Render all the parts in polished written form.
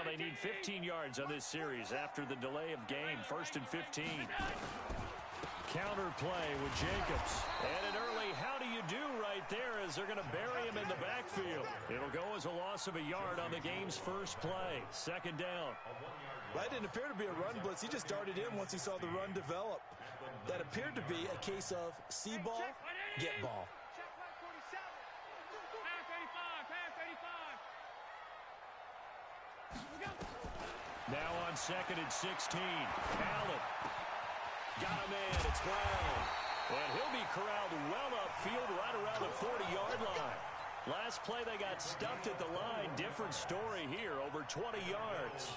Now they need 15 yards on this series after the delay of game. 1st and 15. Counter play with Jacobs. And an early how do you do right there as they're going to bury him in the backfield. It'll go as a loss of a yard on the game's first play. 2nd down. That didn't appear to be a run blitz. He just darted in once he saw the run develop. That appeared to be a case of see ball, get ball. Now on 2nd and 16. Allen. Got a man. It's Brown. And he'll be corralled well upfield right around the 40-yard line. Last play they got stuffed at the line. Different story here. Over 20 yards.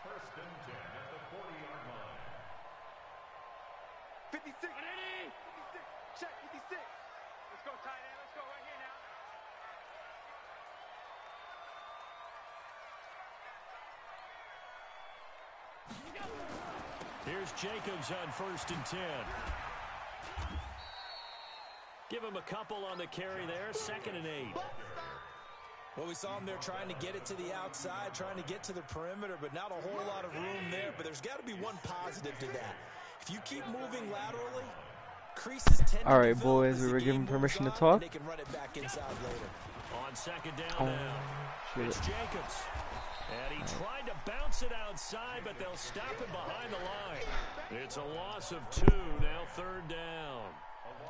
First and 10 at the 40-yard line. 56. 56. Check 56. Let's go, tight end. Let's go right here now. Here's Jacobs on 1st and 10. Give him a couple on the carry there. 2nd and 8. Well, we saw him there trying to get it to the outside, trying to get to the perimeter, but not a whole lot of room there. But there's got to be one positive to that. If you keep moving laterally, creases tend to All right, boys, we were given permission to talk. They can run it back inside later. On 2nd down now. It's Jacobs. And he tried to bounce it outside, but they'll stop it behind the line. It's a loss of 2, now 3rd down.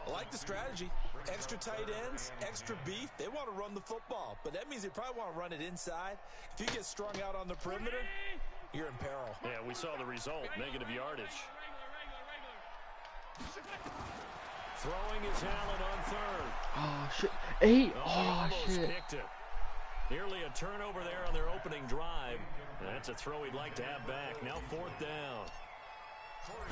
I like the strategy. Extra tight ends, extra beef. They want to run the football, but that means they probably want to run it inside. If you get strung out on the perimeter, you're in peril. Yeah, we saw the result, negative yardage. Throwing is Allen on 3rd. Oh, shit. 8. Oh, Oh, shit. Picked it. Nearly a turnover there on their opening drive. That's a throw he'd like to have back. Now 4th down.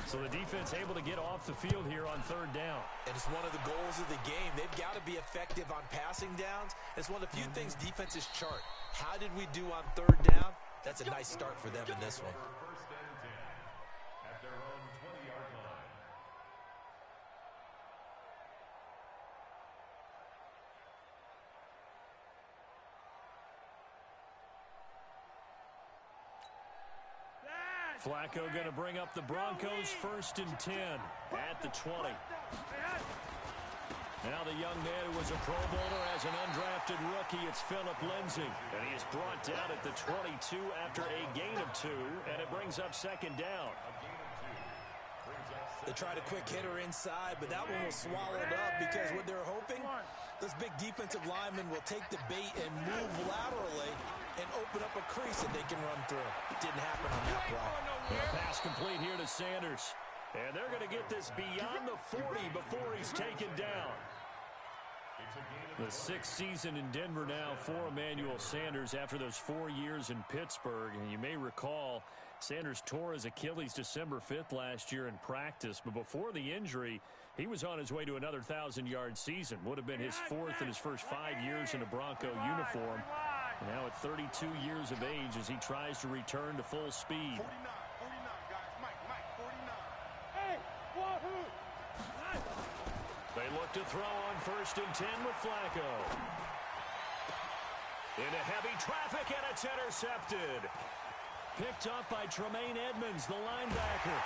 So the defense able to get off the field here on 3rd down. And it's one of the goals of the game. They've got to be effective on passing downs. It's one of the few things defenses chart. How did we do on 3rd down? That's a nice start for them in this one. First and 10 at their own 20-yard line. Flacco going to bring up the Broncos 1st and 10 at the 20. Now the young man who was a Pro Bowler as an undrafted rookie, it's Phillip Lindsay. And he is brought down at the 22 after a gain of 2, and it brings up 2nd down. They tried a quick hitter inside, but that one was swallowed up because what they're hoping, this big defensive lineman will take the bait and move laterally and open up a crease that they can run through. It didn't happen on that play. Pass complete here to Sanders. And they're going to get this beyond the 40 before he's taken down. The 6th season in Denver now for Emmanuel Sanders after those 4 years in Pittsburgh. And you may recall Sanders tore his Achilles December 5th last year in practice. But before the injury, he was on his way to another 1,000-yard season. Would have been his 4th in his first 5 years in a Bronco uniform. And now at 32 years of age as he tries to return to full speed. 49, guys. Mike, 49. Hey, wahoo! They look to throw on 1st and 10 with Flacco. Into heavy traffic, and it's intercepted. Picked up by Tremaine Edmonds, the linebacker.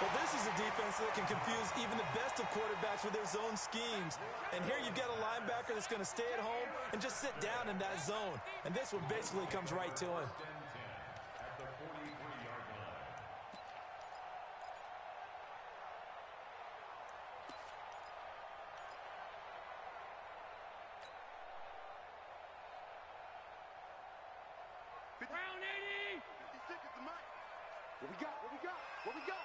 Well, this is a defense that can confuse even the best of quarterbacks with their zone schemes. And here you've got a linebacker that's going to stay at home and just sit down in that zone. And this one basically comes right to him. At the 43-yard line. Brown 80. 56 is the mic. What we got? What we got? What we got?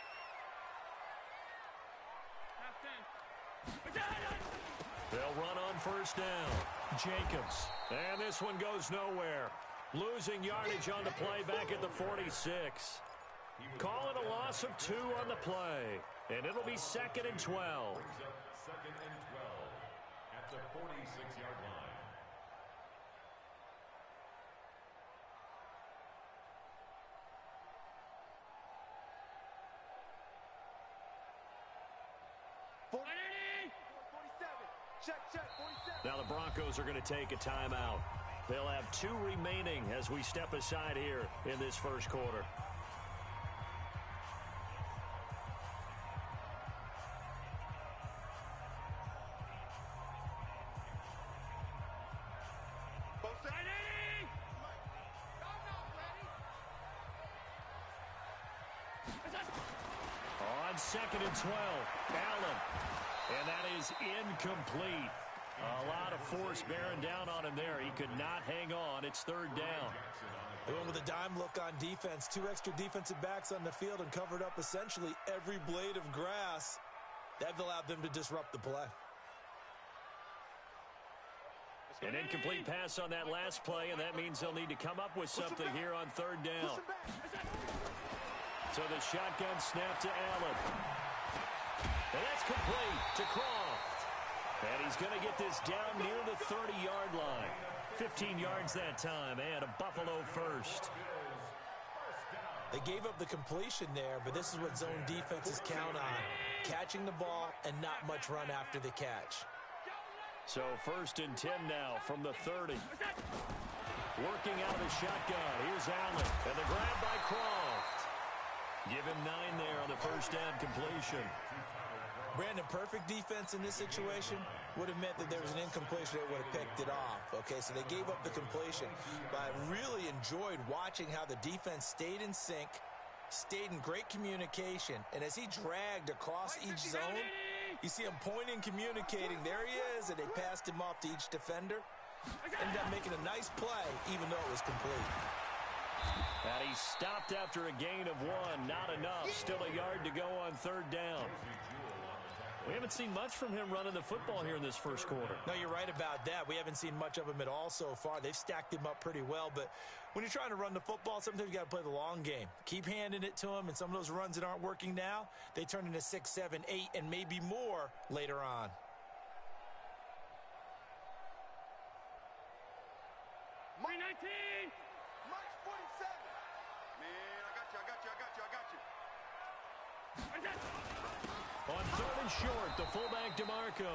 They'll run on 1st down. Jacobs. And this one goes nowhere. Losing yardage on the play back at the 46. Call it a loss of 2 on the play. And it'll be 2nd and 12. 2nd and 12 at the 46-yard line. Now the Broncos are going to take a timeout. They'll have 2 remaining as we step aside here in this first quarter. On 2nd and 12, Allen. And that is incomplete. A lot of force bearing down on him there. He could not hang on. It's 3rd down. They went with a dime look on defense. 2 extra defensive backs on the field and covered up essentially every blade of grass. That allowed them to disrupt the play. An incomplete pass on that last play, and that means they'll need to come up with something here on 3rd down. So the shotgun snap to Allen. And that's complete to Croft. And he's going to get this down near the 30-yard line. 15 yards that time, and a Buffalo first. They gave up the completion there, but this is what zone defenses count on. Catching the ball and not much run after the catch. So 1st and 10 now from the 30. Working out of the shotgun. Here's Allen. And the grab by Croft. Give him 9 there on the first down completion. Brandon, perfect defense in this situation would have meant that there was an incompletion that would have picked it off. Okay, so they gave up the completion. But I really enjoyed watching how the defense stayed in sync, stayed in great communication, and as he dragged across each zone, you see him pointing, communicating. There he is, and they passed him off to each defender. Ended up making a nice play, even though it was complete. And he stopped after a gain of 1. Not enough. Still a yard to go on 3rd down. We haven't seen much from him running the football here in this first quarter. No, you're right about that. We haven't seen much of him at all so far. They've stacked him up pretty well, but when you're trying to run the football, sometimes you got to play the long game. Keep handing it to him, and some of those runs that aren't working now, they turn into 6, 7, 8, and maybe more later on. Mark 19! Mark 47! Man, I got you. On 3rd and short, the fullback DeMarco.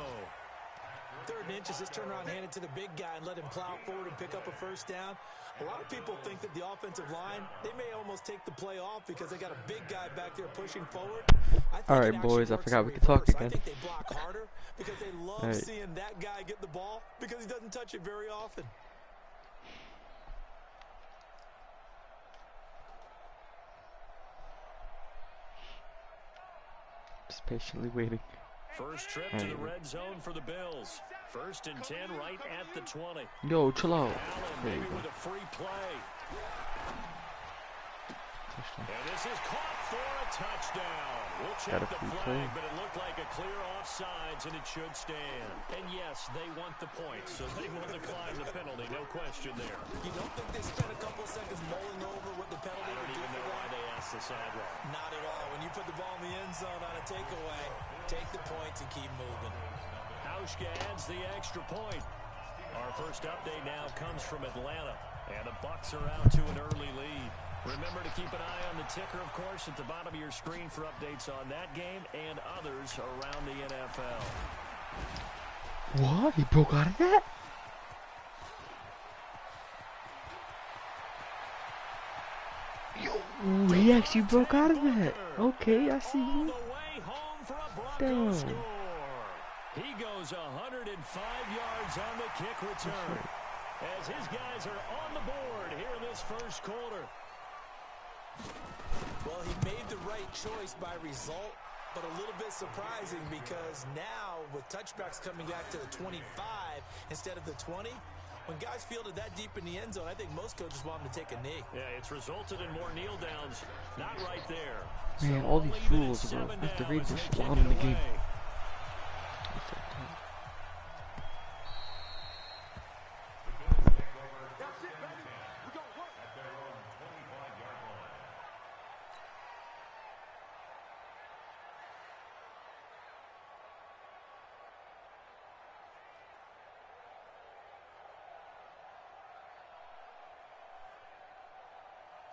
3rd and inches, just turn around, hand it to the big guy, and let him plow forward and pick up a first down. A lot of people think that the offensive line, they may almost take the play off because they got a big guy back there pushing forward. All right, boys, I forgot we could talk again. I think they block harder because they love seeing that guy get the ball because he doesn't touch it very often. Just patiently waiting. First trip to the red zone for the Bills. 1st and 10 right at the 20. Yo, chill out. Allen There you maybe go. with a free play. Touchdown. And this is caught for a touchdown. We'll check the flag, but it looked like a clear offsides, and it should stand. And yes, they want the points, so they will decline the penalty. No question there. You don't think they spent a couple seconds mulling over what the penalty I don't would do even know for why that? they asked the sideline. Not at all. When you put the ball in the end zone on a takeaway, take the points and keep moving. Hauschka adds the extra point. Our first update now comes from Atlanta, and the Bucs are out to an early lead. Remember to keep an eye on the ticker, of course, at the bottom of your screen for updates on that game and others around the NFL. What? He broke out of that? Yo, he actually broke out of that. Okay, I see All you. the way home for a Broncos Damn. score. He goes 105 yards on the kick return as his guys are on the board here in this first quarter. Well, he made the right choice by result, but a little bit surprising because now with touchbacks coming back to the 25 instead of the 20, when guys fielded that deep in the end zone, I think most coaches want them to take a knee. Yeah, it's resulted in more kneel downs. Not right there. Man, So all these only rules, bro. 7 I have to now read as this they while kick I'm in it the game. away. That's it, baby. We gon' work. At their own 25-yard line.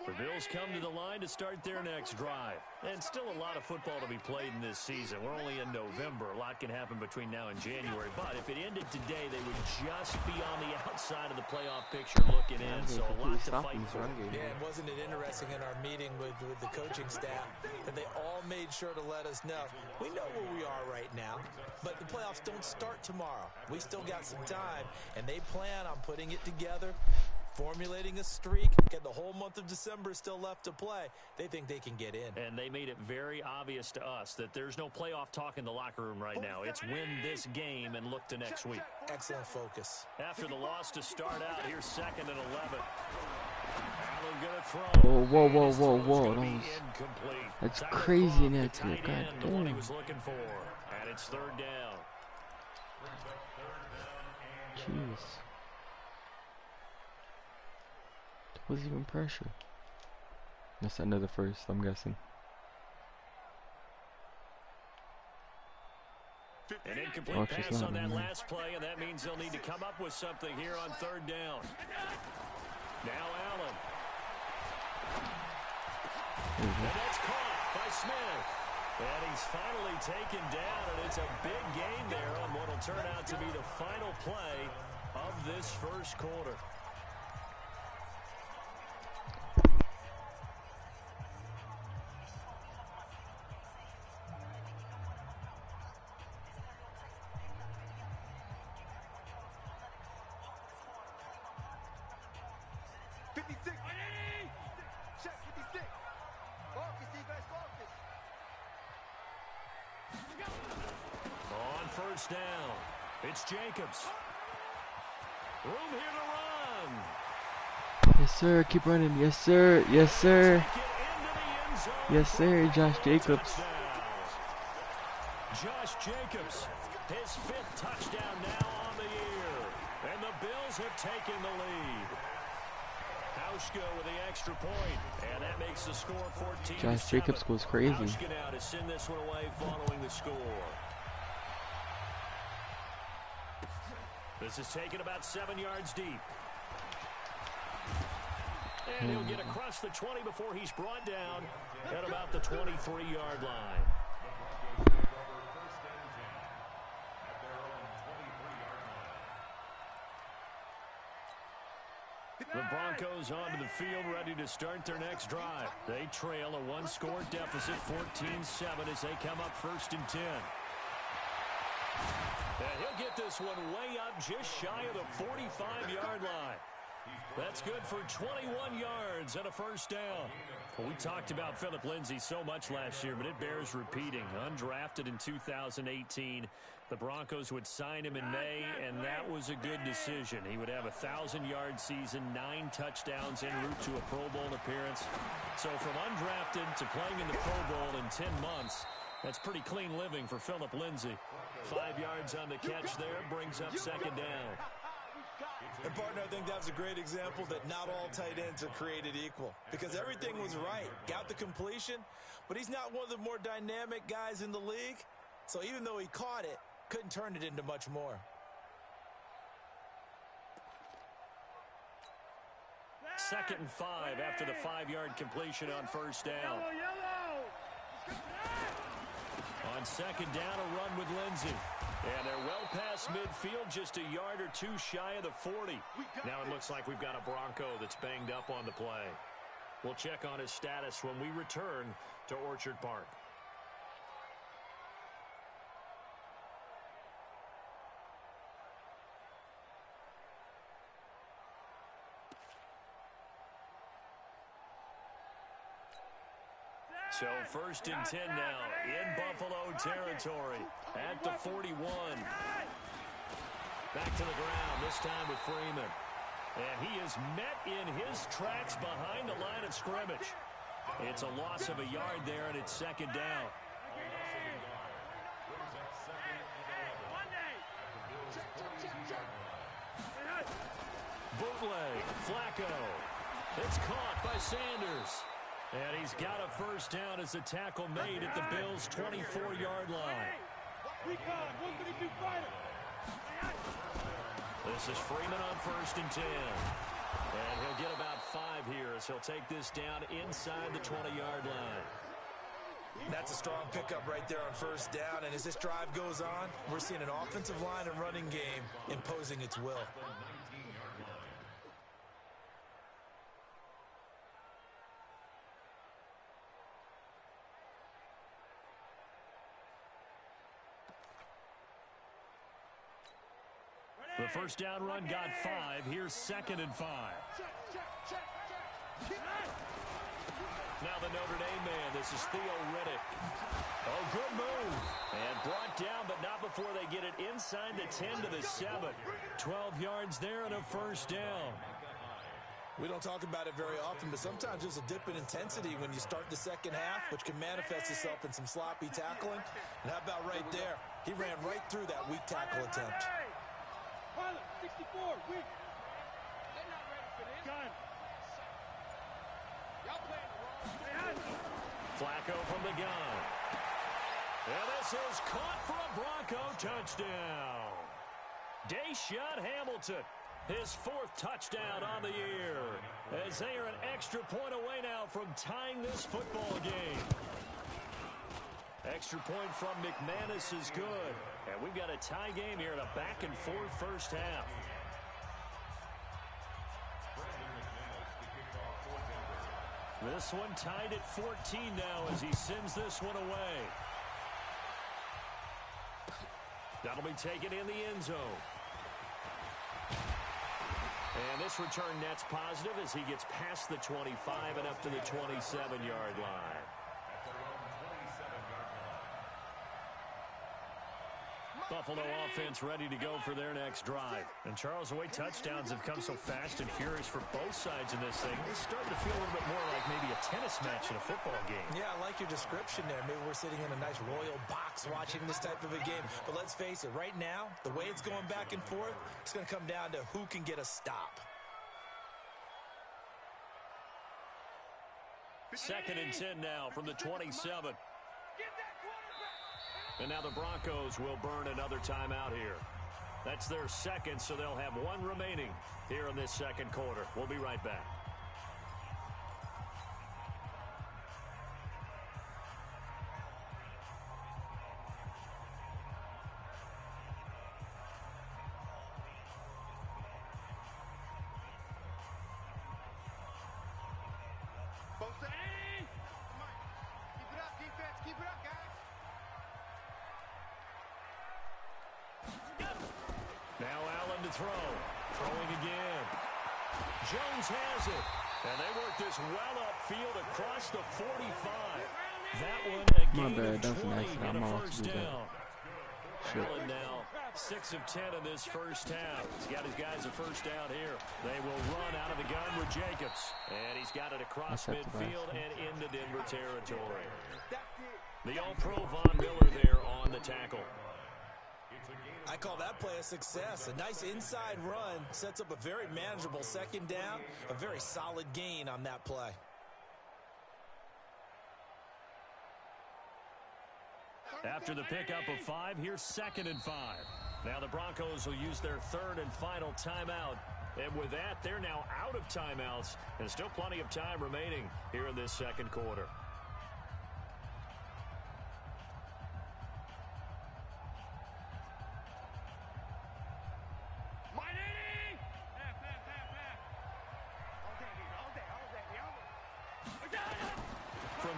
The Bills come to the line to start their next drive. And still a lot of football to be played in this season. We're only in November. A lot can happen between now and January. But if it ended today, they would just be on the outside of the playoff picture looking in. So a lot to fight for. Yeah, and wasn't it interesting in our meeting with the coaching staff that they all made sure to let us know, we know where we are right now, but the playoffs don't start tomorrow. We still got some time, and they plan on putting it together, formulating a streak, get the whole month of December still left to play. They think they can get in. And they made it very obvious to us that there's no playoff talk in the locker room right now. It's win this game and look to next week. Excellent focus. After the loss to start out, here's 2nd and 11. Allen gonna throw. Oh, whoa. That's crazy inaccurate. God The one he damn. was looking for. And it's 3rd down. Jeez. Was even pressure. That's another first, I'm guessing. An incomplete Oh, she's pass not, on that man. last play, and that means they'll need to come up with something here on 3rd down. Now Allen. And that's caught by Smith. And he's finally taken down, and it's a big gain there on what will turn out to be the final play of this first quarter. On first down, it's Jacobs. Room here to run. Yes, sir. Keep running. Yes, sir. Yes, sir. Take it into the end zone. Yes, sir. Josh Jacobs. Touchdown. Josh Jacobs, his 5th touchdown now on the year. And the Bills have taken the lead. Hauschka with the extra point, and that makes the score 14-7. Josh Jacobs goes crazy. Hauschka now to send this one away following the score. This is taken about 7 yards deep. And he'll get across the 20 before he's brought down at about the 23-yard line. The Broncos onto the field, ready to start their next drive. They trail a 1-score deficit, 14-7, as they come up 1st and 10. And he'll get this one way up just shy of the 45-yard line. That's good for 21 yards and a 1st down. Well, we talked about Philip Lindsay so much last year, but it bears repeating. Undrafted in 2018. The Broncos would sign him in May, and that was a good decision. He would have a 1,000-yard season, 9 touchdowns en route to a Pro Bowl appearance. So from undrafted to playing in the Pro Bowl in 10 months, that's pretty clean living for Philip Lindsay. 5 yards on the catch there, brings up 2nd down. And, partner, I think that's a great example that not all tight ends are created equal, because everything was right. Got the completion, but he's not one of the more dynamic guys in the league. So even though he caught it, couldn't turn it into much more. 2nd and 5 after the 5-yard completion on 1st down. On 2nd down, a run with Lindsay. And they're well past midfield, just a yard or 2 shy of the 40. Now it looks like we've got a Bronco that's banged up on the play. We'll check on his status when we return to Orchard Park. So 1st and 10 now in Buffalo territory at the 41. Back to the ground, this time with Freeman. And he is met in his tracks behind the line of scrimmage. It's a loss of a yard there, and it's 2nd down. Bootleg, Flacco. It's caught by Sanders. And he's got a 1st down as the tackle made at the Bills' 24-yard line. This is Freeman on 1st and 10. And he'll get about 5 here as he'll take this down inside the 20-yard line. That's a strong pickup right there on first down. And as this drive goes on, we're seeing an offensive line and running game imposing its will. The first down run got 5. Here's 2nd and 5. Now the Notre Dame man, this is Theo Riddick. Oh, good move. And brought down, but not before they get it inside the 10 to the 7. 12 yards there and a first down. We don't talk about it very often, but sometimes there's a dip in intensity when you start the second half, which can manifest itself in some sloppy tackling. And how about right there? He ran right through that weak tackle attempt. 64, weak. They're not ready for this. Gun. Y'all playing the wrong. Flacco from the gun. And this is caught for a Bronco touchdown. Deshaun Hamilton, his 4th touchdown on the year, as they are an extra point away now from tying this football game. Extra point from McManus is good. And we've got a tie game here in a back-and-forth first half. This one tied at 14 now as he sends this one away. That'll be taken in the end zone. And this return net's positive as he gets past the 25 and up to the 27-yard line. Buffalo offense ready to go for their next drive. And Charles, the way touchdowns have come so fast and furious for both sides in this thing, it's starting to feel a little bit more like maybe a tennis match in a football game. Yeah, I like your description there. Maybe we're sitting in a nice royal box watching this type of a game. But let's face it, right now, the way it's going back and forth, it's going to come down to who can get a stop. 2nd and 10 now from the 27. And now the Broncos will burn another timeout here. That's their 2nd, so they'll have 1 remaining here in this 2nd quarter. We'll be right back. Throwing again. Jones has it. And they work this well upfield across the 45. That one a gain of 20 and a first down. Allen now 6 of 10 in this first half. He's got his guys a first down here. They will run out of the gun with Jacobs. And he's got it across midfield and into Denver territory. The All-Pro Von Miller there on the tackle. I call that play a success. A nice inside run sets up a very manageable 2nd down. A very solid gain on that play. After the pickup of 5, here's 2nd and 5. Now the Broncos will use their 3rd and final timeout. And with that, they're now out of timeouts. And still plenty of time remaining here in this 2nd quarter.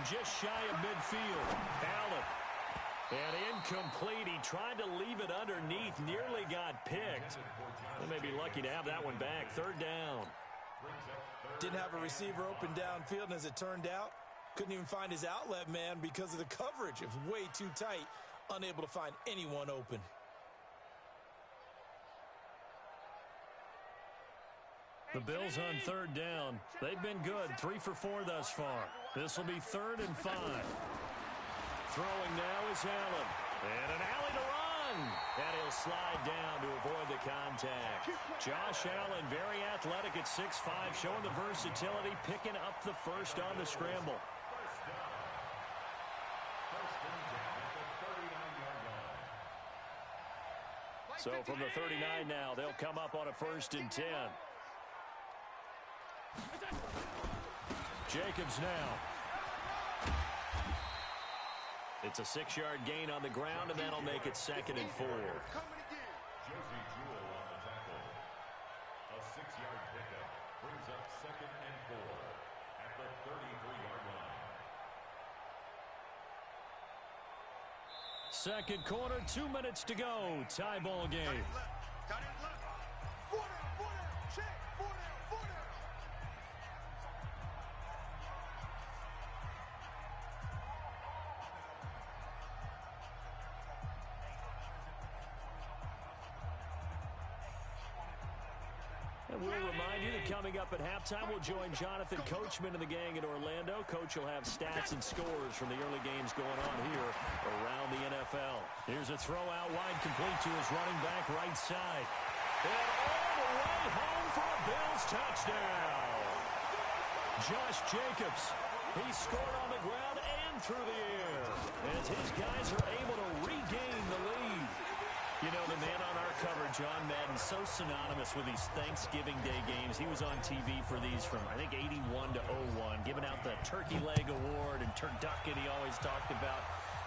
Just shy of midfield. Allen. And incomplete. He tried to leave it underneath. Nearly got picked. They may be lucky to have that one back. 3rd down. Didn't have a receiver open downfield, and as it turned out, couldn't even find his outlet man because of the coverage. It was way too tight. Unable to find anyone open. The Bills on 3rd down. They've been good. 3 for 4 thus far. This will be 3rd and 5. Throwing now is Allen. And an alley to run. And he'll slide down to avoid the contact. Josh Allen, very athletic at 6'5", showing the versatility, picking up the first on the scramble. So from the 39 now, they'll come up on a 1st and 10. Jacobs now. It's a 6-yard gain on the ground, and that'll make it 2nd and 4. Josie Jewell on the tackle. A 6-yard pickup brings up 2nd and 4 at the 33-yard line. Second quarter, 2 minutes to go. Tie ball game. And we'll remind you that coming up at halftime, we'll join Jonathan Coachman and the gang in Orlando. Coach will have stats and scores from the early games going on here around the NFL. Here's a throw out wide, complete to his running back right side. And all the way home for a Bills touchdown. Josh Jacobs, he scored on the ground and through the air as his guys are able to regain the lead. You know, the man on our cover, John Madden, so synonymous with these Thanksgiving Day games. He was on TV for these from, I think, 81 to 01, giving out the Turkey Leg Award and Turducken he always talked about.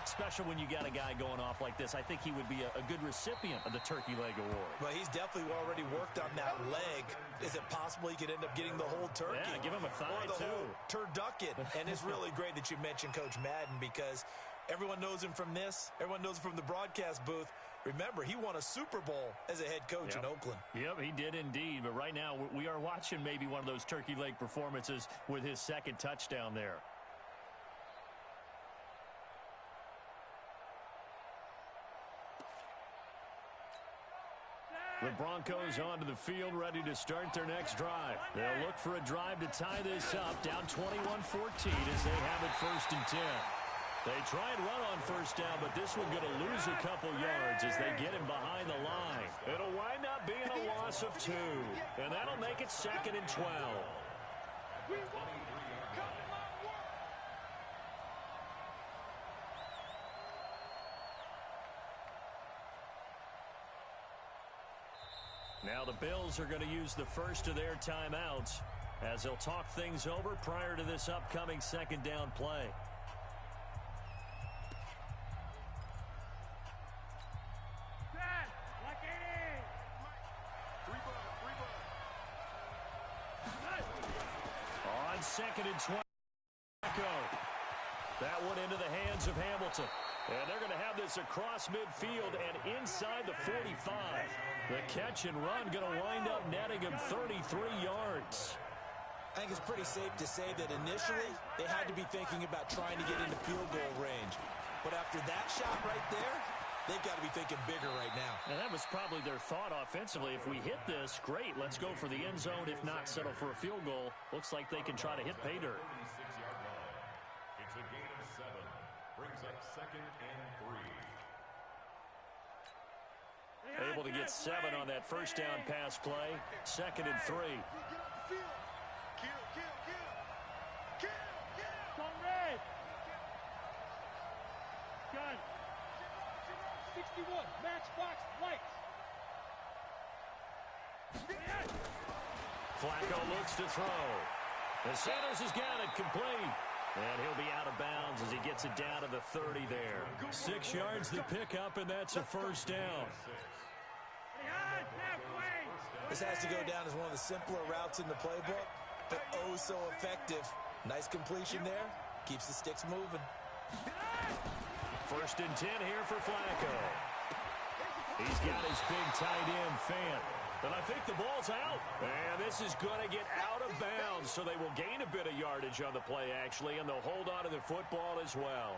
Special when you got a guy going off like this. I think he would be a good recipient of the Turkey Leg Award. Well, he's definitely already worked on that leg. Is it possible he could end up getting the whole turkey? Yeah, give him a thigh, or the too. Whole turducken. And it's really great that you mentioned Coach Madden because everyone knows him from this. Everyone knows him from the broadcast booth. Remember, he won a Super Bowl as a head coach in Oakland. Yep, he did indeed. But right now, we are watching maybe one of those turkey leg performances with his second touchdown there. The Broncos onto the field, ready to start their next drive. They'll look for a drive to tie this up, down 21-14 as they have it 1st and 10. They try and run on first down, but this one going to lose a couple yards as they get him behind the line. It'll wind up being a loss of 2, and that'll make it 2nd and 12. Now the Bills are going to use the first of their timeouts as they'll talk things over prior to this upcoming 2nd down play. On 2nd and 20. That one into the hands of Hamilton. And they're going to have this across midfield and inside the 45. The catch and run going to wind up netting him 33 yards. I think it's pretty safe to say that initially they had to be thinking about trying to get into field goal range. But after that shot right there, they've got to be thinking bigger right now. And that was probably their thought offensively. If we hit this, great. Let's go for the end zone. If not, settle for a field goal. Looks like they can try to hit pay dirt. It's a gain of 7. Brings up 2nd and 3. Able to get 7 on that first down pass play. 2nd and 3. Gun. 61. Matchbox lights. Flacco looks to throw. The Sanders has got it complete. And he'll be out of bounds as he gets it down to the 30 there. 6 yards the pickup, and that's a first down. This has to go down as one of the simpler routes in the playbook, but oh so effective. Nice completion there. Keeps the sticks moving. 1st and 10 here for Flacco. He's got his big tight end, Fant. And I think the ball's out. And this is going to get out of bounds, so they will gain a bit of yardage on the play, actually, and they'll hold on to the football as well.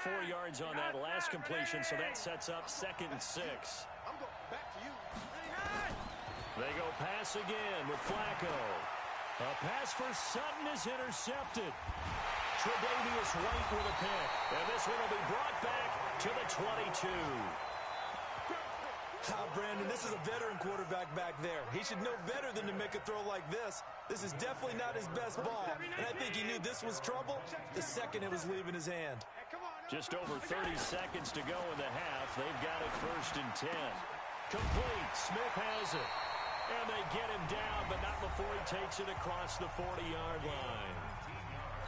Four yards on that last completion, so that sets up 2nd and 6. I'm going back to you. They go pass again with Flacco. A pass for Sutton is intercepted. Tre'Davious White with a pick. And this one will be brought back to the 22. Brandon, this is a veteran quarterback back there. He should know better than to make a throw like this. This is definitely not his best ball. And I think he knew this was trouble the second it was leaving his hand. Hey, come on, Just over 30 seconds to go in the half. They've got it 1st and 10. Complete. Smith has it. And they get him down, but not before he takes it across the 40-yard line.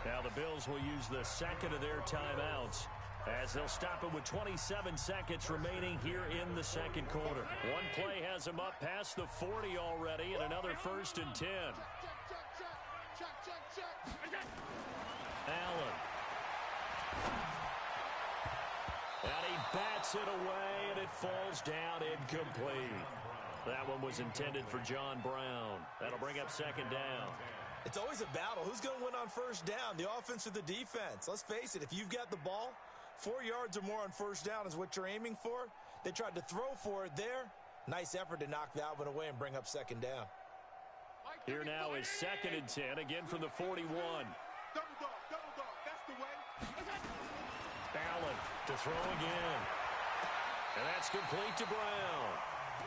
Now the Bills will use the second of their timeouts as they'll stop it with 27 seconds remaining here in the second quarter. One play has him up past the 40 already, and another 1st and 10. Allen. And he bats it away, and it falls down incomplete. That one was intended for John Brown. That'll bring up 2nd down. It's always a battle. Who's going to win on 1st down, the offense or the defense? Let's face it, if you've got the ball, 4 yards or more on 1st down is what you're aiming for. They tried to throw for it there. Nice effort to knock that one away and bring up 2nd down. Here now is 2nd and 10, again from the 41. Double dog, that's the way. Allen to throw again. And that's complete to Brown.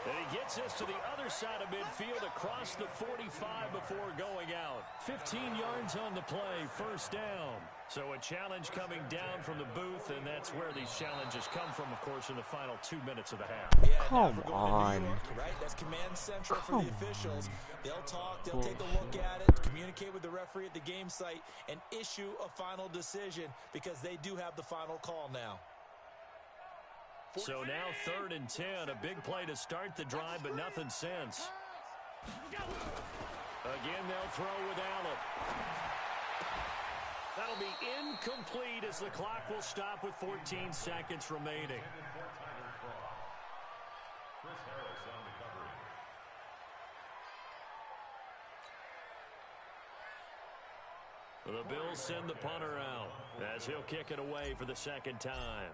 And he gets us to the other side of midfield across the 45 before going out. 15 yards on the play, 1st down. So a challenge coming down from the booth, and that's where these challenges come from, of course, in the final 2 minutes of the half. Yeah, Come on. Right? That's command central for the officials. They'll talk, they'll take a look at it, communicate with the referee at the game site, and issue a final decision because they do have the final call now. So now 3rd and 10, a big play to start the drive, but nothing since. Again, they'll throw with Allen. That'll be incomplete as the clock will stop with 14 seconds remaining. The Bills send the punter out as he'll kick it away for the 2nd time.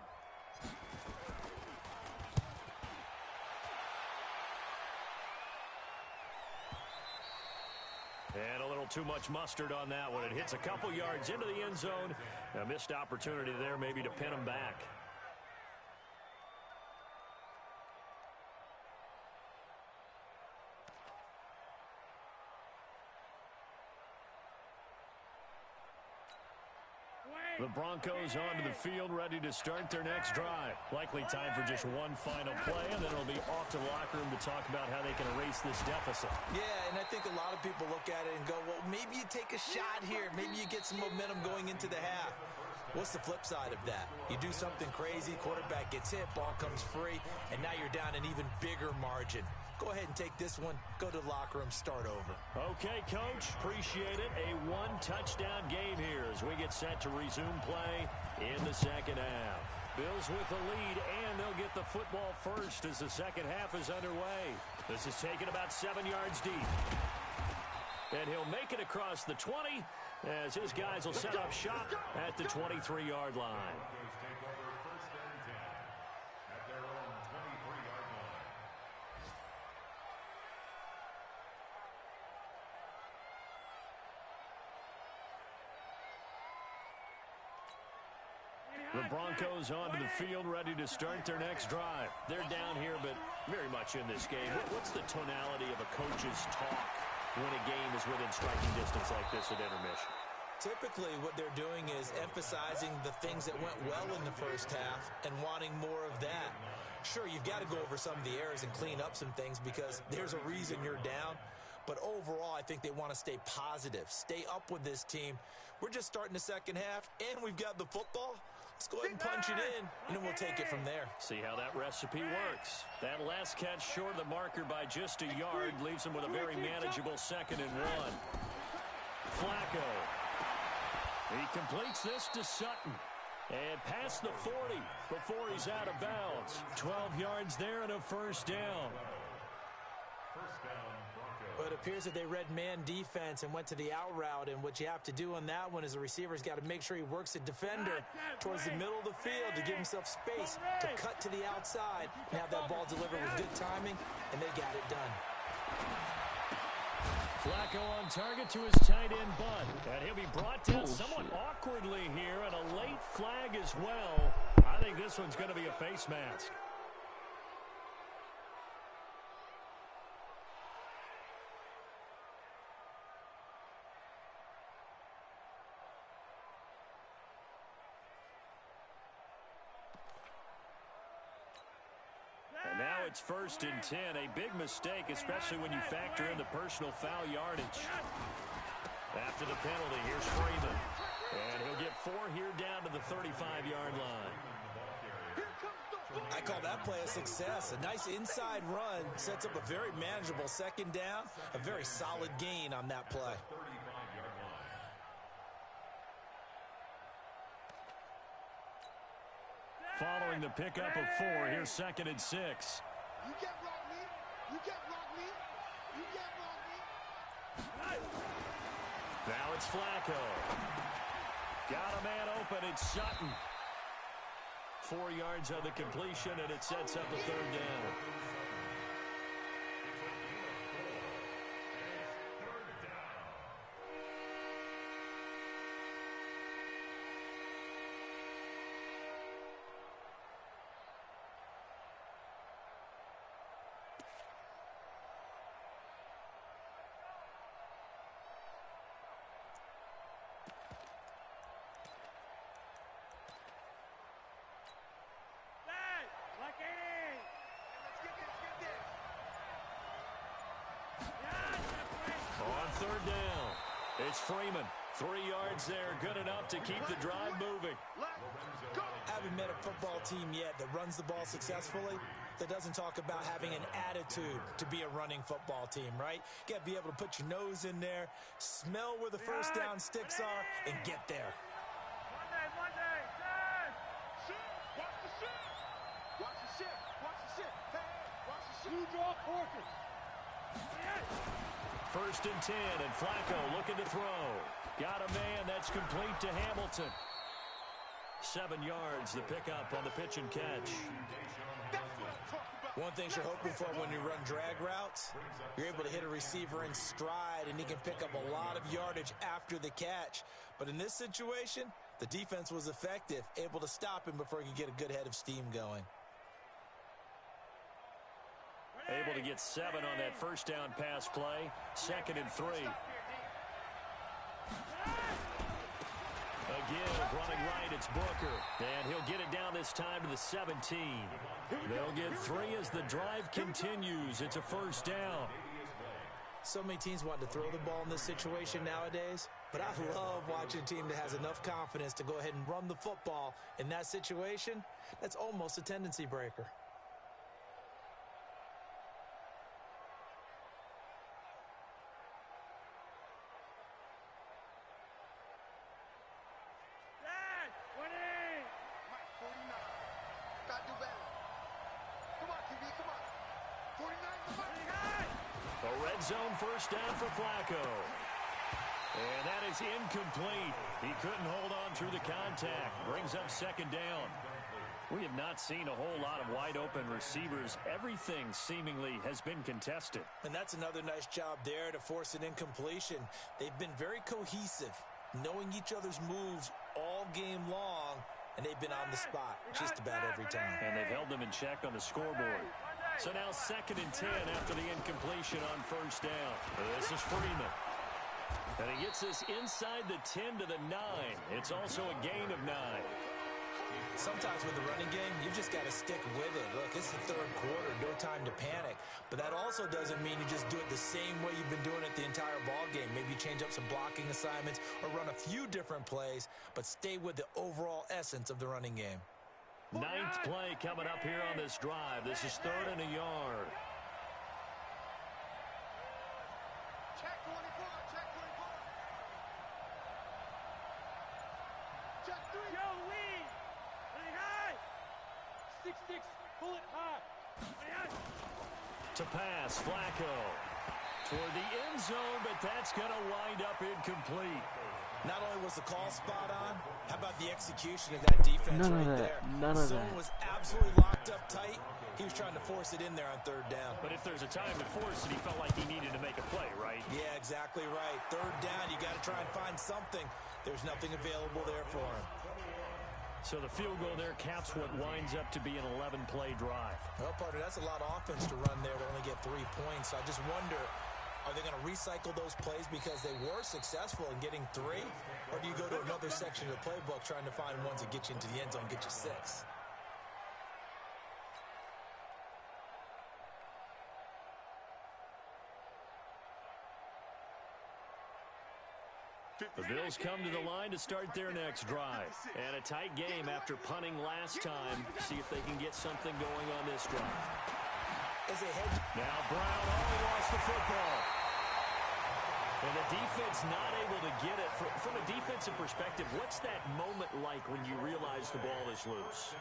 And a little too much mustard on that one. It hits a couple yards into the end zone. A missed opportunity there maybe to pin him back. The Broncos onto the field, ready to start their next drive. Likely time for just one final play, and then it'll be off to the locker room to talk about how they can erase this deficit. Yeah, and I think a lot of people look at it and go, well, maybe you take a shot here. Maybe you get some momentum going into the half. What's the flip side of that? You do something crazy, quarterback gets hit, ball comes free, and now you're down an even bigger margin. Go ahead and take this one, go to the locker room, start over. Okay, Coach, appreciate it. A one-touchdown game here as we get set to resume play in the second half. Bills with the lead, and they'll get the football first as the second half is underway. This is taken about 7 yards deep. And he'll make it across the 20 as his guys will set up shop at the 23-yard line. The Broncos onto the field, ready to start their next drive. They're down here, but very much in this game. What's the tonality of a coach's talk when a game is within striking distance like this at intermission? Typically, what they're doing is emphasizing the things that went well in the first half and wanting more of that. Sure, you've got to go over some of the errors and clean up some things because there's a reason you're down. But overall, I think they want to stay positive, stay up with this team. We're just starting the second half, and we've got the football. Let's go ahead and punch it in, and then we'll take it from there. See how that recipe works. That last catch short of the marker by just a yard leaves him with a very manageable 2nd and 1. Flacco. He completes this to Sutton. And past the 40 before he's out of bounds. 12 yards there and a 1st down. But it appears that they read man defense and went to the out route, and what you have to do on that one is the receiver's got to make sure he works the defender towards the middle of the field to give himself space to cut to the outside and have that ball delivered with good timing, and they got it done. Flacco on target to his tight end Bud, and he'll be brought down somewhat awkwardly here, and a late flag as well. I think this one's going to be a face mask. it's 1st and 10. A big mistake, especially when you factor in the personal foul yardage. After the penalty, here's Freeman. And he'll get 4 here down to the 35-yard line. I call that play a success. A nice inside run sets up a very manageable 2nd down. A very solid gain on that play. Following the pickup of 4, here's 2nd and 6. You can't block me. You can't block me. You can't block me. Now it's Flacco. Got a man open. It's Sutton. 4 yards on the completion, and it sets up a 3rd down. On 3rd down, it's Freeman. 3 yards there, good enough to keep the drive moving. I haven't met a football team yet that runs the ball successfully that doesn't talk about having an attitude to be a running football team, right? You got to be able to put your nose in there, smell where the 1st down sticks are, and get there. Monday, Dad! Watch the ship! Watch the ship! Watch the ship! Hey, watch the ship! You draw portion! 1st and 10, and Flacco looking to throw. Got a man, that's complete to Hamilton. 7 yards, the pickup on the pitch and catch. One thing you're hoping for when you run drag routes, you're able to hit a receiver in stride, and he can pick up a lot of yardage after the catch. But in this situation, the defense was effective, able to stop him before he could get a good head of steam going. Able to get 7 on that 1st down pass play. 2nd and 3. Again, running right, it's Booker. And he'll get it down this time to the 17. They'll get 3 as the drive continues. It's a 1st down. So many teams want to throw the ball in this situation nowadays, but I love watching a team that has enough confidence to go ahead and run the football. In that situation, that's almost a tendency breaker. Zone 1st down for Flacco. And that is incomplete. He couldn't hold on through the contact. Brings up 2nd down. We have not seen a whole lot of wide open receivers. Everything seemingly has been contested. And that's another nice job there to force an incompletion. They've been very cohesive, knowing each other's moves all game long, and they've been on the spot just about every time. And they've held them in check on the scoreboard. So now 2nd and 10 after the incompletion on 1st down. This is Freeman. And he gets this inside the 10 to the 9. It's also a gain of 9. Sometimes with the running game, you've just got to stick with it. Look, it's the 3rd quarter, no time to panic. But that also doesn't mean you just do it the same way you've been doing it the entire ball game. Maybe change up some blocking assignments or run a few different plays, but stay with the overall essence of the running game. 9th play coming up here on this drive. This is 3rd and a yard. Check 24, check 24. Check 3. Yo, lead. Running high. 6-6, pull it high. To pass, Flacco. Toward the end zone, but that's going to wind up incomplete. Not only was the call spot on, how about the execution of that defense there? None of Zone that. was absolutely locked up tight. He was trying to force it in there on 3rd down. But if there's a time to force it, he felt like he needed to make a play, right? Yeah, exactly right. 3rd down, you got to try and find something. There's nothing available there for him. So the field goal there caps what winds up to be an 11-play drive. Well, partner, that's a lot of offense to run there to only get 3 points. I just wonder, are they going to recycle those plays because they were successful in getting 3? Or do you go to another section of the playbook trying to find ones that get you into the end zone, get you 6? The Bills come to the line to start their next drive. And a tight game after punting last time. See if they can get something going on this drive. Now Brown lost the football. And the defense not able to get it. From a defensive perspective, what's that moment like when you realize the ball is loose?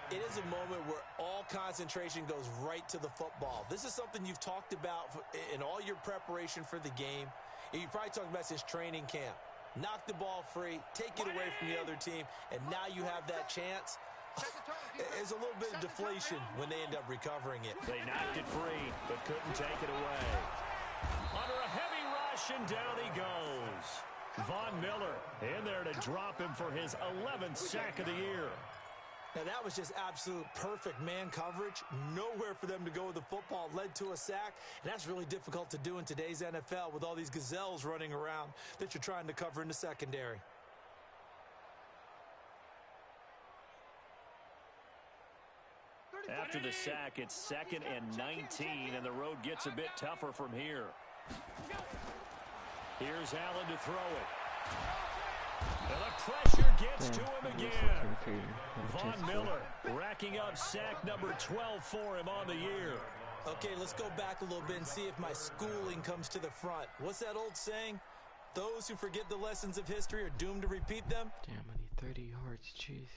It is a moment where all concentration goes right to the football. This is something you've talked about in all your preparation for the game. And you probably talked about since training camp. Knock the ball free, take it away from the other team, and now you have that chance. There's a little bit of deflation when they end up recovering it. They knocked it free, but couldn't take it away. Under a heavy rush, and down he goes. Von Miller in there to drop him for his 11th sack of the year. Now, that was just absolute perfect man coverage. Nowhere for them to go with the football. Led to a sack, and that's really difficult to do in today's NFL with all these gazelles running around that you're trying to cover in the secondary. After the sack, it's 2nd and 19, and the road gets a bit tougher from here. Here's Allen to throw it. And the pressure gets to him again. Von Miller racking up sack number 12 for him on the year. Okay, let's go back a little bit and see if my schooling comes to the front. What's that old saying? Those who forget the lessons of history are doomed to repeat them. Damn, I need 30 yards, jeez.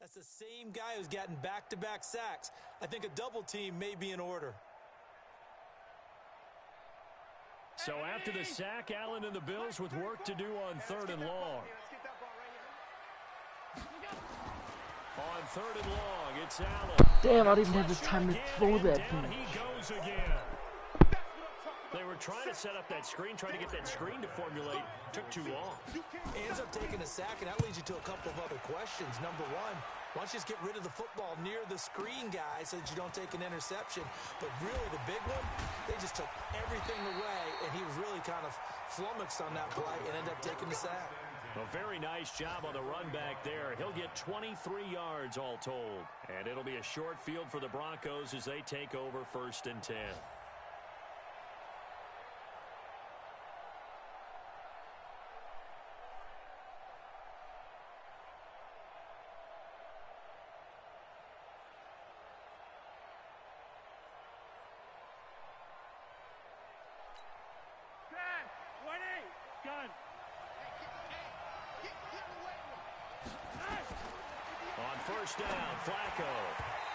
That's the same guy who's gotten back-to-back sacks. I think a double team may be in order. So after the sack, Allen and the Bills with work to do on 3rd and long. On 3rd and long, it's Allen. Damn, I didn't even have the time to throw that. Down he goes again. They were trying to set up that screen, trying to get that screen to formulate. Took too long. He ends up taking a sack, and that leads you to a couple of other questions. Number one, why don't you just get rid of the football near the screen guy so that you don't take an interception? But really, the big one, they just took everything away, and he was really kind of flummoxed on that play and ended up taking the sack. A very nice job on the run back there. He'll get 23 yards all told. And it'll be a short field for the Broncos as they take over 1st and 10. First down, Flacco.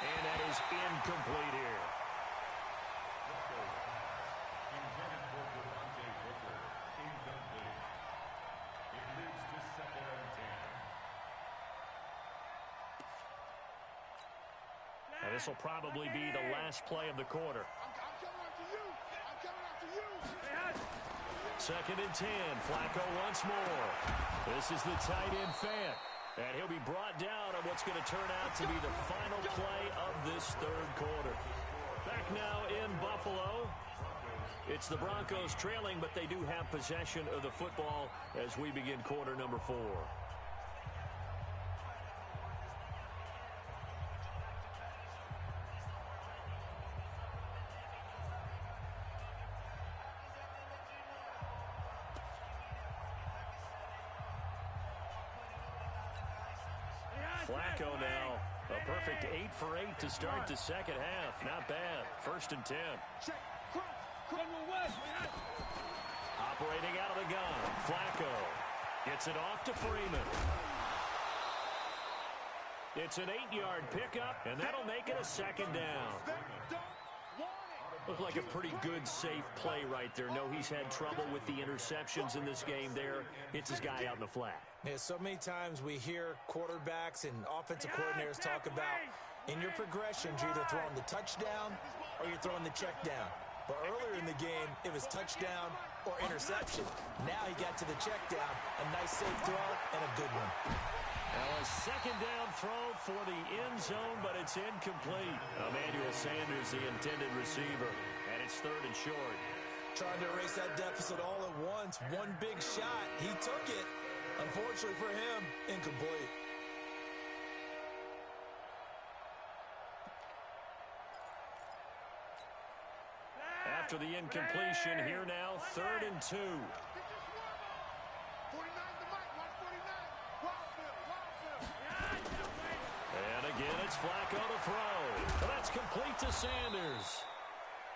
And that is incomplete here. Intended for Devontae Booker. Incomplete. It moves to 2nd and 10. Now this will probably be the last play of the quarter. I'm coming after you. I'm coming after you. 2nd and 10. Flacco once more. This is the tight end Fant. And he'll be brought down on what's going to turn out to be the final play of this 3rd quarter. Back now in Buffalo. It's the Broncos trailing, but they do have possession of the football as we begin quarter number 4. Flacco now, a perfect 8 for 8 to start the 2nd half. Not bad. 1st and 10. Operating out of the gun, Flacco. Gets it off to Freeman. It's an 8-yard pickup, and that'll make it a second down. Looked like a pretty good, safe play right there. No, he's had trouble with the interceptions in this game there. Hits his guy out in the flat. Yeah, so many times we hear quarterbacks and offensive coordinators talk about in your progressions, you're either throwing the touchdown or you're throwing the check down. But earlier in the game, it was touchdown or interception. Now he got to the check down, a nice safe throw and a good one. Now a second down throw for the end zone, but it's incomplete. Emmanuel Sanders, the intended receiver, and it's 3rd and short. Trying to erase that deficit all at once. One big shot. He took it. Unfortunately for him, incomplete. After the incompletion, here now, 3rd and 2. And again, it's Flacco to throw. Well, that's complete to Sanders.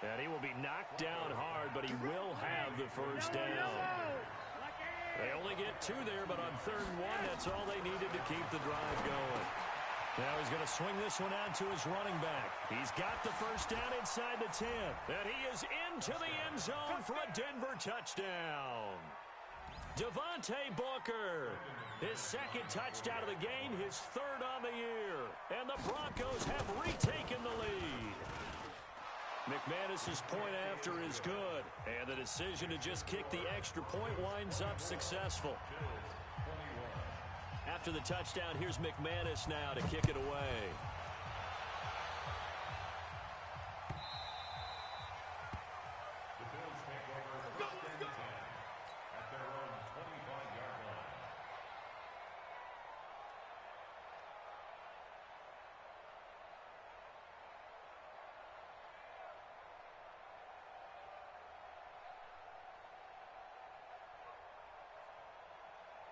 And he will be knocked down hard, but he will have the first down. They only get 2 there, but on 3rd and 1, that's all they needed to keep the drive going. Now he's going to swing this one out to his running back. He's got the first down inside the 10. And he is into the end zone for a Denver touchdown. Devontae Booker, his 2nd touchdown of the game, his 3rd on the year. And the Broncos have retaken the lead. McManus's point after is good. And the decision to just kick the extra point winds up successful. After the touchdown, here's McManus now to kick it away. The Bills take over 1st and 10 at their own 25-yard line.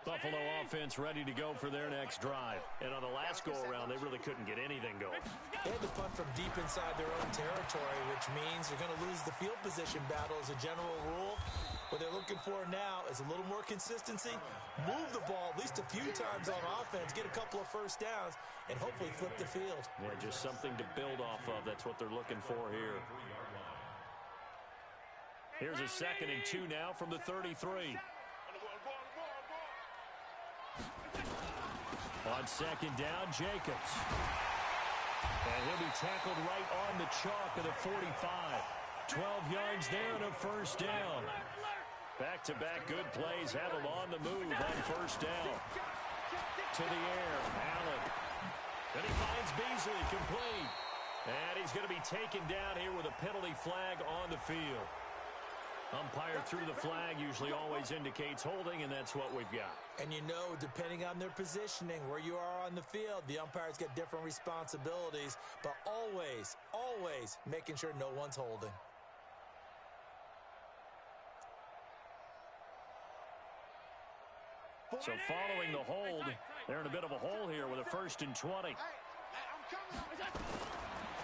Buffalo offense ready to go for their next drive. And on the last go-around, they really couldn't get anything going. They had to punt from deep inside their own territory, which means they're going to lose the field position battle as a general rule. What they're looking for now is a little more consistency, move the ball at least a few times on offense, get a couple of first downs, and hopefully flip the field. Yeah, just something to build off of. That's what they're looking for here. Here's a 2nd and 2 now from the 33. On 2nd down, Jacobs. And he'll be tackled right on the chalk of the 45. 12 yards there and a first down. Back-to-back good plays have him on the move on first down. To the air, Allen. Then he finds Beasley, complete. And he's going to be taken down here with a penalty flag on the field. Umpire threw the flag, usually always indicates holding, and that's what we've got. And you know, depending on their positioning, where you are on the field, the umpires get different responsibilities, but always, always making sure no one's holding. So following the hold, they're in a bit of a hole here with a 1st and 20.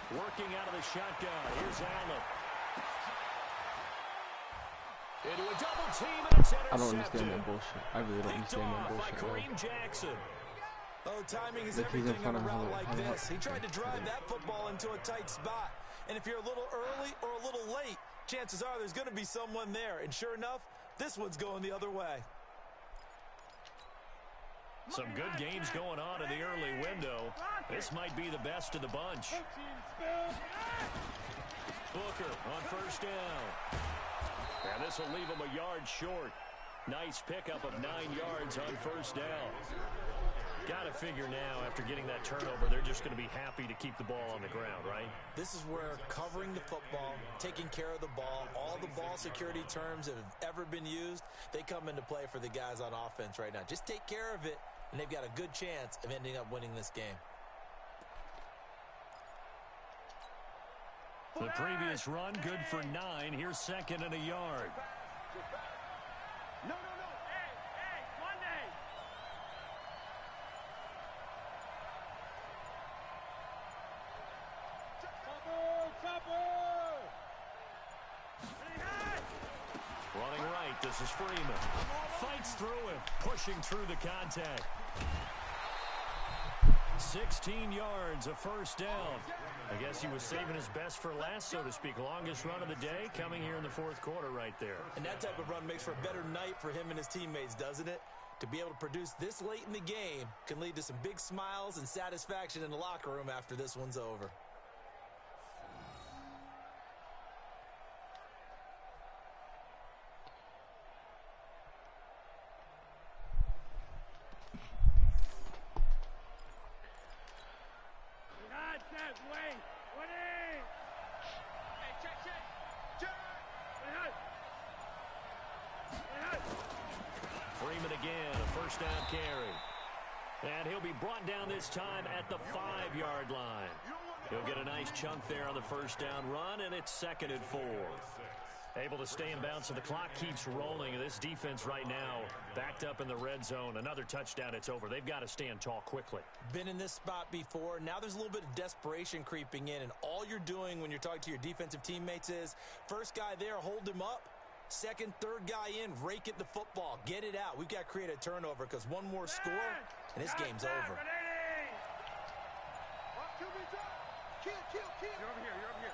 Working out of the shotgun, here's Allen. Into a double team, and it's intercepted. I don't understand that bullshit. I really don't understand that bullshit. By Kareem Jackson. Oh, timing is Look, he's in everything front on a of route her. like this. He tried to drive that football into a tight spot. And if you're a little early or a little late, chances are there's going to be someone there. And sure enough, this one's going the other way. Some good games going on in the early window. This might be the best of the bunch. Booker on first down. And this will leave him a yard short. Nice pickup of 9 yards on first down. Got to figure now, after getting that turnover, they're just going to be happy to keep the ball on the ground, right? This is where covering the football, taking care of the ball, all the ball security terms that have ever been used, they come into play for the guys on offense right now. Just take care of it, and they've got a good chance of ending up winning this game. The previous run, good for 9. Here's 2nd and a yard. No. Hey, Monday. Chopper. Running right, This is Freeman. Fights through him, pushing through the contact. 16 yards, a first down. I guess he was saving his best for last, so to speak. Longest run of the day coming here in the fourth quarter right there. And that type of run makes for a better night for him and his teammates, doesn't it? To be able to produce this late in the game can lead to some big smiles and satisfaction in the locker room after this one's over. Freeman again, a first down carry. And he'll be brought down this time at the 5-yard line. He'll get a nice chunk there on the first down run, and it's 2nd and 4. Able to stay in bounds, so the clock keeps rolling. This defense right now backed up in the red zone. Another touchdown, it's over. They've got to stand tall quickly. Been in this spot before. Now there's a little bit of desperation creeping in, and all you're doing when you're talking to your defensive teammates is, first guy there, hold him up. Second, third guy in, rake at the football. Get it out. We've got to create a turnover because one more score, and this game's over. You're over here.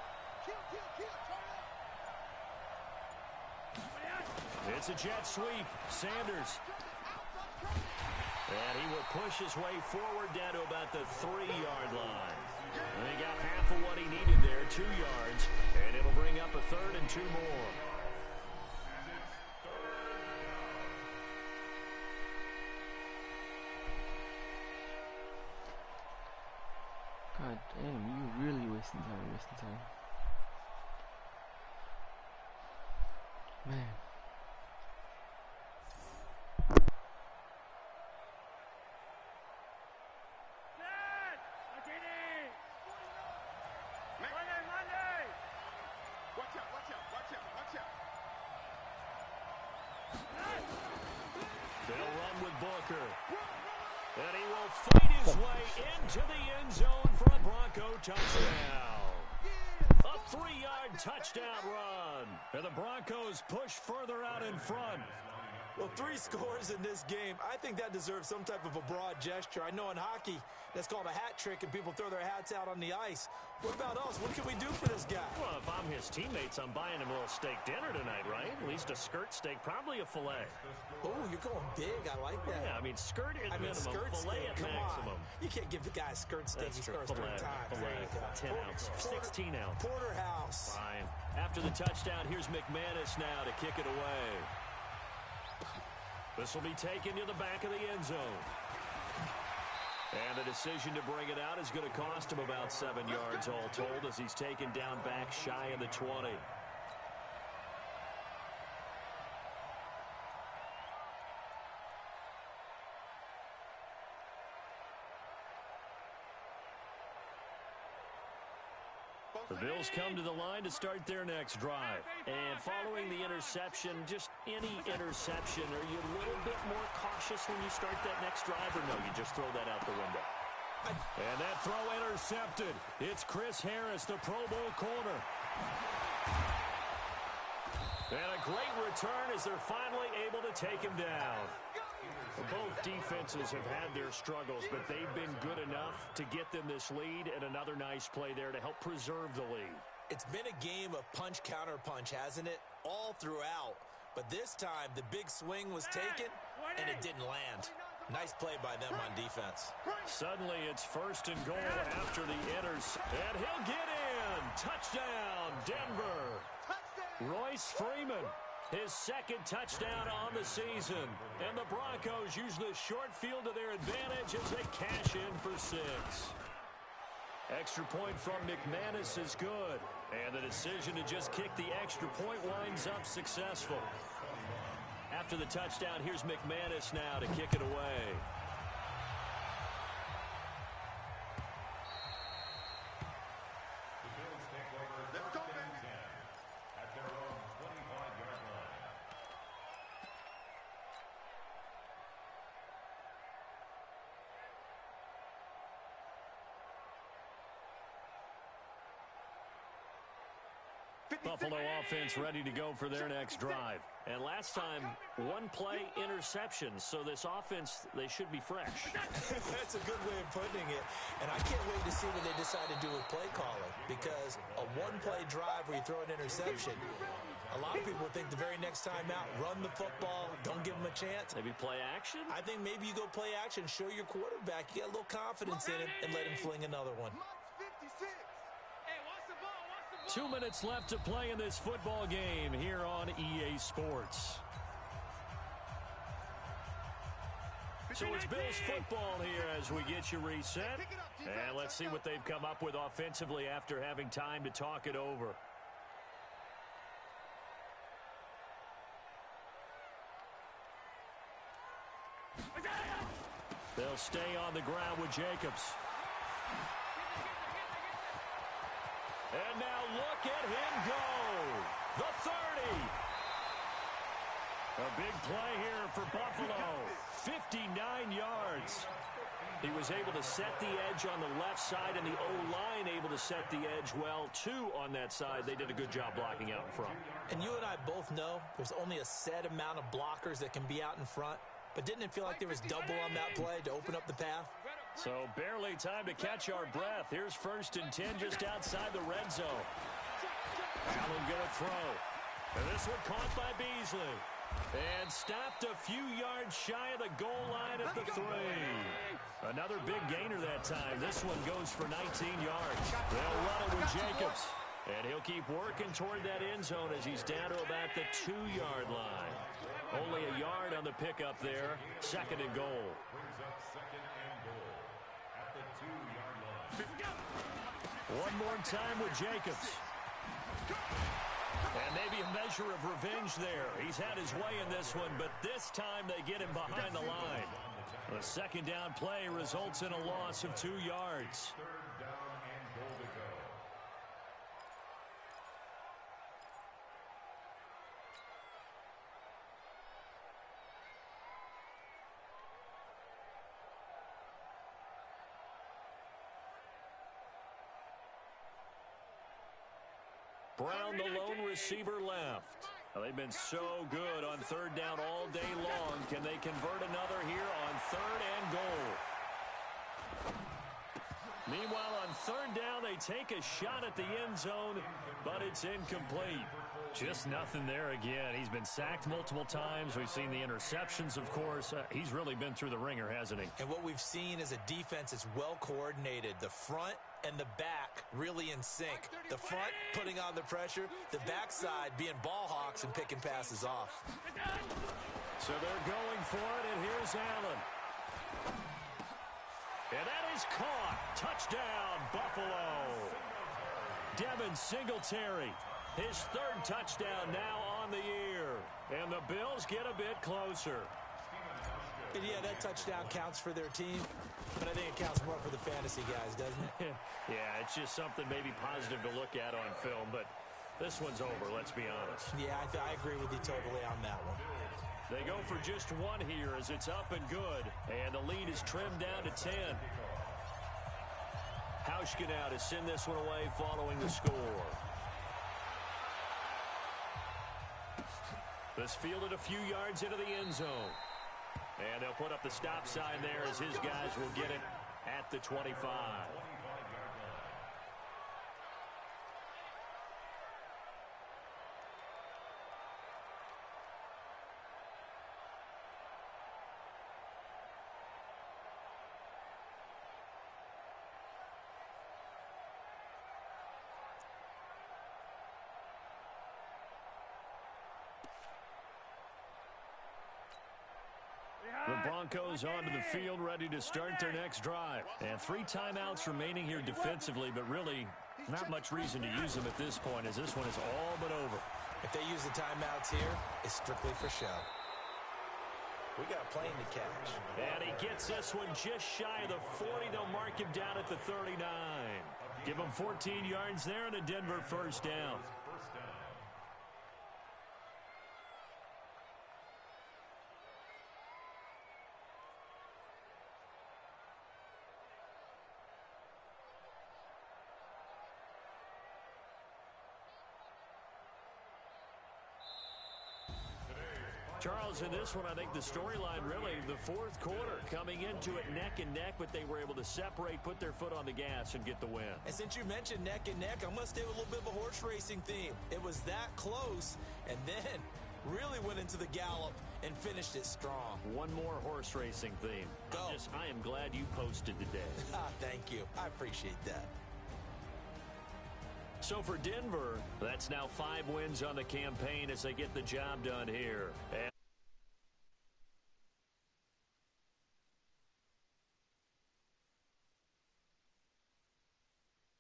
It's a jet sweep. Sanders. And he will push his way forward down to about the 3-yard line. And he got half of what he needed there, 2 yards. And it'll bring up a 3rd and 2 more. God damn, you really wasting time. Man. Monday! Watch out! They'll run with Booker. And he will fight his way into the end zone for a Bronco touchdown. A 3-yard touchdown run. And the Broncos push further out in front. Well, 3 scores in this game. I think that deserves some type of a broad gesture. I know in hockey, that's called a hat trick, and people throw their hats out on the ice. What about us? What can we do for this guy? Well, if I'm his teammates, I'm buying him a little steak dinner tonight, right? At least a skirt steak, probably a filet. Oh, you're going big. I like that. Yeah, I mean, skirt at minimum, skirt filet steak. at Come maximum. on. You can't give the guy a skirt steak. That's He true. scores 3 times. Filet, 10 ounce, 16 ounce. Porterhouse. Fine. After the touchdown, here's McManus now to kick it away. This will be taken to the back of the end zone. And the decision to bring it out is going to cost him about 7 yards all told as he's taken down back shy of the 20. The Bills come to the line to start their next drive. And following the interception, just any interception, are you a little bit more cautious when you start that next drive, or no, you just throw that out the window? And that throw intercepted. It's Chris Harris, the Pro Bowl corner. And a great return as they're finally able to take him down. Both defenses have had their struggles, but they've been good enough to get them this lead, and another nice play there to help preserve the lead. It's been a game of punch-counter-punch, hasn't it? All throughout. But this time, the big swing was taken, and it didn't land. Nice play by them on defense. Suddenly, it's 1st and goal after the and he'll get in. Touchdown, Denver. Royce Freeman. His 2nd touchdown on the season. And the Broncos use the short field to their advantage as they cash in for 6. Extra point from McManus is good. And the decision to just kick the extra point winds up successful. After the touchdown, here's McManus now to kick it away. Buffalo offense ready to go for their next drive. And last time, one play interception. So this offense, they should be fresh. That's a good way of putting it. And I can't wait to see what they decide to do with play calling. Because a one-play drive where you throw an interception, a lot of people think the very next time out, run the football, don't give them a chance. Maybe play action? I think maybe you go play action, show your quarterback you got a little confidence in him, and let him fling another one. 2 minutes left to play in this football game here on EA Sports. So it's Bills football here as we get you reset. And let's see what they've come up with offensively after having time to talk it over. They'll stay on the ground with Jacobs. And now look at him go. The 30. A big play here for Buffalo. 59 yards. He was able to set the edge on the left side, and the O-line able to set the edge well, too, on that side. They did a good job blocking out in front. And you and I both know there's only a set amount of blockers that can be out in front. But didn't it feel like there was double on that play to open up the path? So barely time to catch our breath. Here's 1st and 10 just outside the red zone. Allen going to throw. And this one caught by Beasley. And stopped a few yards shy of the goal line at the 3. Another big gainer that time. This one goes for 19 yards. They'll run it with Jacobs. And he'll keep working toward that end zone as he's down to about the 2-yard line. Only a yard on the pickup there. 2nd and goal. One more time with Jacobs. And maybe a measure of revenge there. He's had his way in this one, but this time they get him behind the line. The 2nd down play results in a loss of 2 yards. Brown, the lone receiver, left. Well, they've been so good on 3rd down all day long. Can they convert another here on 3rd and goal? Meanwhile, on 3rd down, they take a shot at the end zone, but it's incomplete. Just nothing there again. He's been sacked multiple times. We've seen the interceptions, of course. He's really been through the ringer, hasn't he? And what we've seen is a defense that's well coordinated. The front and the back really in sync. The front putting on the pressure, the backside being ball hawks and picking passes off. So they're going for it, and here's Allen. And that is caught. Touchdown, Buffalo. Devin Singletary, his 3rd touchdown now on the year. And the Bills get a bit closer. And yeah, that touchdown counts for their team, but I think it counts more for the fantasy guys, doesn't it? Yeah, it's just something maybe positive to look at on film, but this one's over, let's be honest. Yeah, I agree with you totally on that one. They go for just one here as it's up and good, and the lead is trimmed down to 10. Hauschka now to send this one away following the score. This fielded a few yards into the end zone. And they'll put up the stop sign there as his guys will get it at the 25. The Broncos onto the field ready to start their next drive. And 3 timeouts remaining here defensively, but really not much reason to use them at this point as this one is all but over. If they use the timeouts here, it's strictly for show. We got a plane to catch. And he gets this one just shy of the 40. They'll mark him down at the 39. Give him 14 yards there and a Denver 1st down. Charles, in this one, I think the storyline really, the fourth quarter, coming into it neck and neck, but they were able to separate, put their foot on the gas, and get the win. And since you mentioned neck and neck, I'm going to stay with a little bit of a horse racing theme. It was that close, and then really went into the gallop and finished it strong. One more horse racing theme. Go. I am glad you posted today. Thank you. I appreciate that. So for Denver, that's now 5 wins on the campaign as they get the job done here.